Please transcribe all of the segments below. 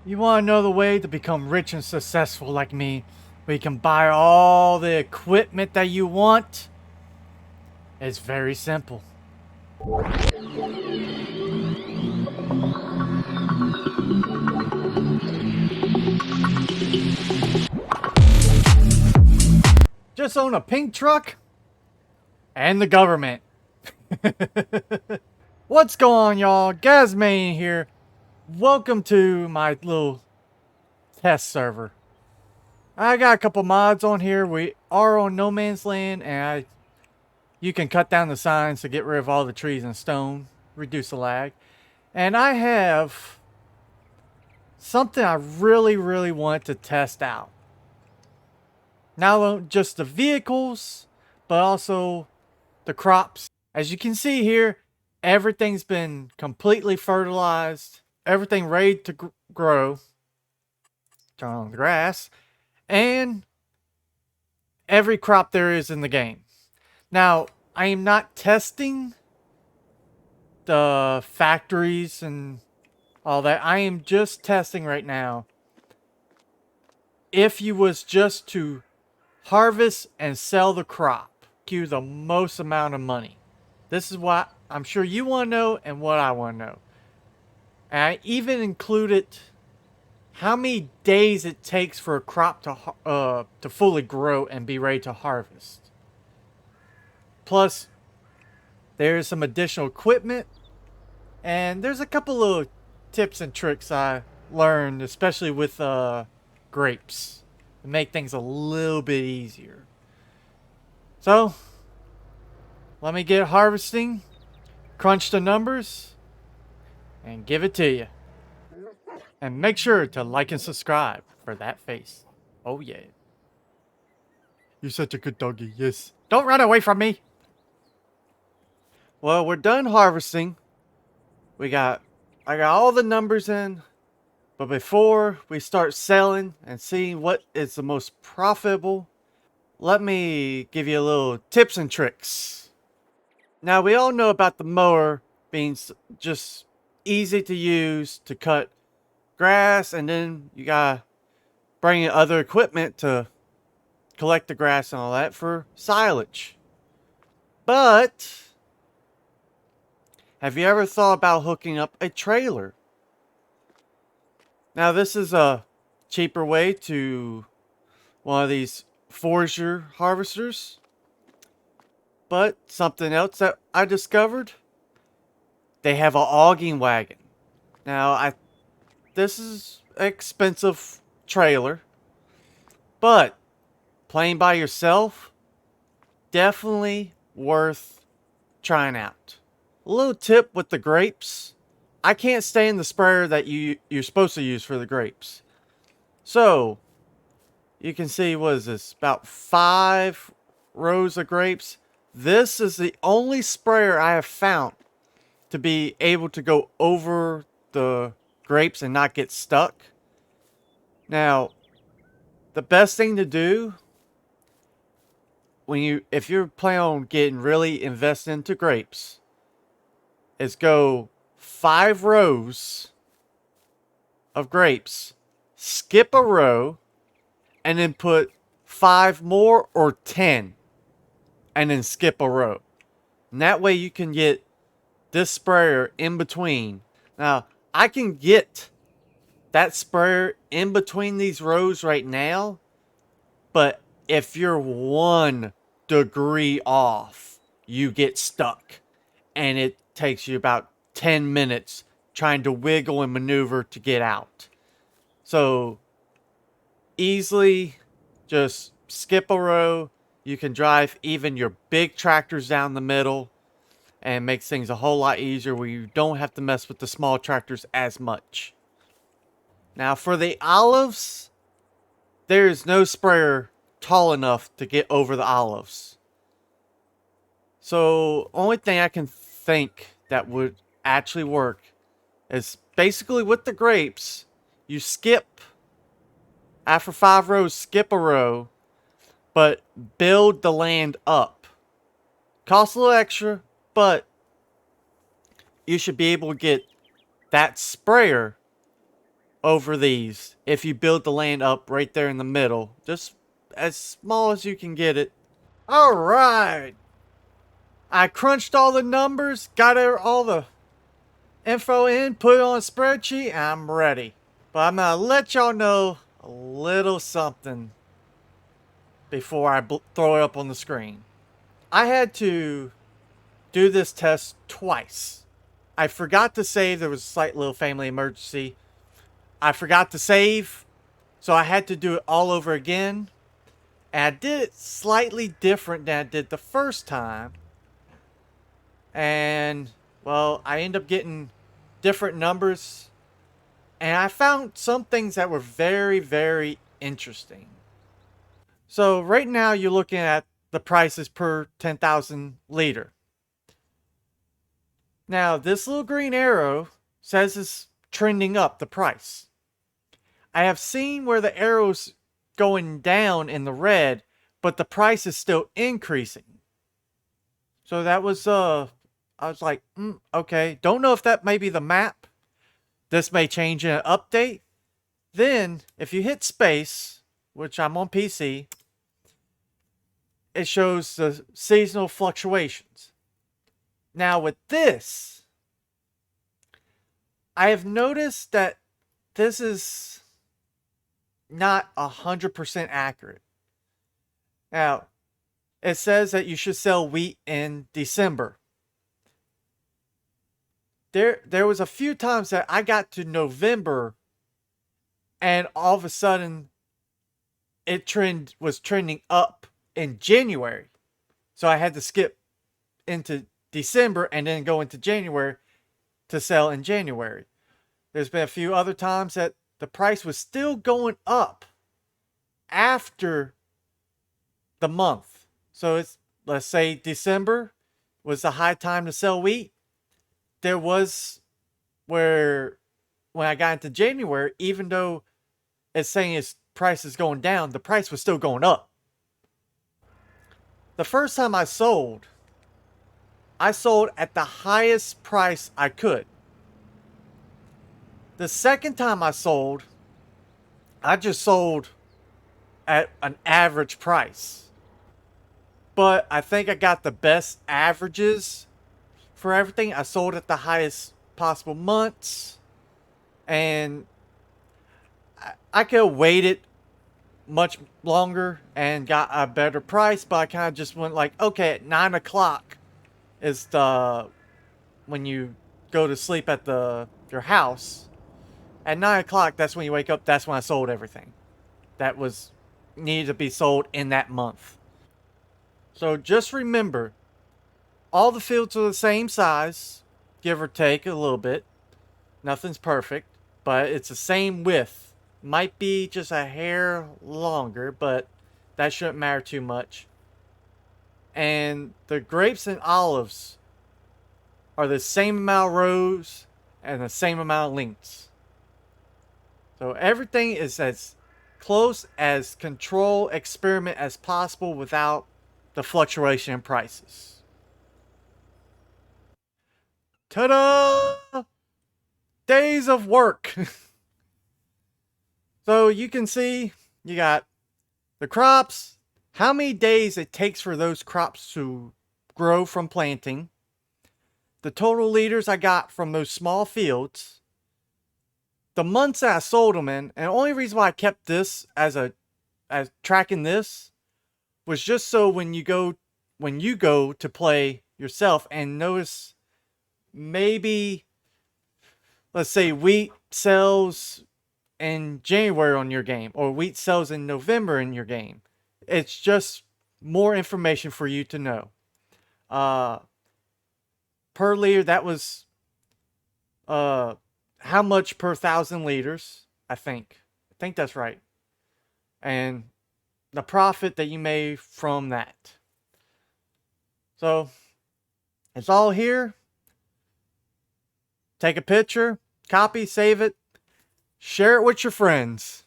You want to know the way to become rich and successful like me, where you can buy all the equipment that you want? It's very simple. Just own a pink truck and the government. What's going on, y'all? Gazmane here. Welcome to my little test server. I got a couple mods on here. We are on No Man's Land, and you can cut down the signs to get rid of all the trees and stone, reduce the lag. And I have something I really want to test out. Not just the vehicles, but also the crops. As you can see here, everything's been completely fertilized. Everything ready to grow. Turn on the grass. And every crop there is in the game. Now, I am not testing the factories and all that. I am just testing right now if you was just to harvest and sell the crop, you the most amount of money. This is what I'm sure you want to know and what I want to know. And I even included how many days it takes for a crop to fully grow and be ready to harvest. Plus, there's some additional equipment, and there's a couple of tips and tricks I learned, especially with grapes, to make things a little bit easier. So, let me get harvesting, crunch the numbers, and give it to you. And make sure to like and subscribe for that face. Oh yeah. You're such a good doggy, yes. Don't run away from me! Well, we're done harvesting. I got all the numbers in. But before we start selling and seeing what is the most profitable, let me give you a little tips and tricks. Now, we all know about the mower being just easy to use to cut grass, and then you gotta bring in other equipment to collect the grass and all that for silage. But have you ever thought about hooking up a trailer? Now, this is a cheaper way to one of these forager harvesters. But something else that I discovered, they have a auging wagon. Now, this is an expensive trailer, but playing by yourself, definitely worth trying out. A little tip with the grapes, I can't stay in the sprayer that you're supposed to use for the grapes. So, you can see, what is this, about 5 rows of grapes. This is the only sprayer I have found to be able to go over the grapes and not get stuck. Now, the best thing to do if you're planning on getting really invested into grapes is go 5 rows of grapes, skip a row, and then put 5 more or 10, and then skip a row. And that way you can get this sprayer in between. Now, I can get that sprayer in between these rows right now, but if you're 1 degree off, you get stuck. And it takes you about 10 minutes trying to wiggle and maneuver to get out. So, easily just skip a row. You can drive even your big tractors down the middle, and makes things a whole lot easier where you don't have to mess with the small tractors as much. Now, for the olives, there is no sprayer tall enough to get over the olives. So, only thing I can think that would actually work is basically with the grapes, you skip, after 5 rows, skip a row, but build the land up. Costs a little extra, but you should be able to get that sprayer over these if you build the land up right there in the middle, just as small as you can get it. All right, I crunched all the numbers, got all the info in, put it on a spreadsheet, and I'm ready. But I'm gonna let y'all know a little something before I throw it up on the screen. I had to do this test twice. I forgot to save. There was a slight little family emergency. I forgot to save, so I had to do it all over again. And I did it slightly different than I did the first time. And, well, I ended up getting different numbers. And I found some things that were very, very interesting. So right now you're looking at the prices per 10,000 liter. Now this little green arrow says it's trending up, the price. I have seen where the arrow's going down in the red, but the price is still increasing. So that was, I was like, okay. Don't know if that may be the map. This may change in an update. Then, if you hit space, which I'm on PC, it shows the seasonal fluctuations. Now with this, I have noticed that this is not 100% accurate. Now, it says that you should sell wheat in December. There was a few times that I got to November and all of a sudden it was trending up in January. So I had to skip into December and then go into January to sell in January. There's been a few other times that the price was still going up after the month. So it's, let's say December was the high time to sell wheat. There was where when I got into January, even though it's saying its price is going down, the price was still going up. The first time I sold at the highest price I could. The second time I sold, I just sold at an average price. But I think I got the best averages for everything. I sold at the highest possible months. And I could have waited much longer and got a better price. But I kind of just went like, okay, at 9 o'clock is when you go to sleep at your house. At 9 o'clock, that's when you wake up. That's when I sold everything that was needed to be sold in that month. So just remember, all the fields are the same size, give or take a little bit. Nothing's perfect, but it's the same width. Might be just a hair longer, but that shouldn't matter too much. And the grapes and olives are the same amount of rows and the same amount of lengths. So everything is as close as control experiment as possible without the fluctuation in prices. Ta-da! Days of work. So you can see you got the crops, how many days it takes for those crops to grow from planting, the total liters I got from those small fields, the months that I sold them in, and the only reason why I kept this as tracking this was just so when you go to play yourself and notice maybe, let's say, wheat sells in January on your game, or wheat sells in November in your game. It's just more information for you to know. Per liter, that was how much per 1,000 liters, I think that's right, and the profit that you made from that. So it's all here. Take a picture, copy, save it, share it with your friends.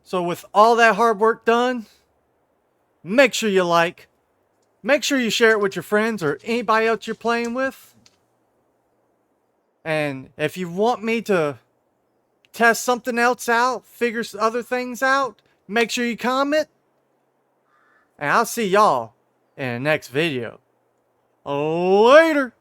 So with all that hard work done, make sure you like, Make sure you share it with your friends or anybody else you're playing with. And if you want me to test something else out, figure other things out, make sure you comment. And I'll see y'all in the next video. Later.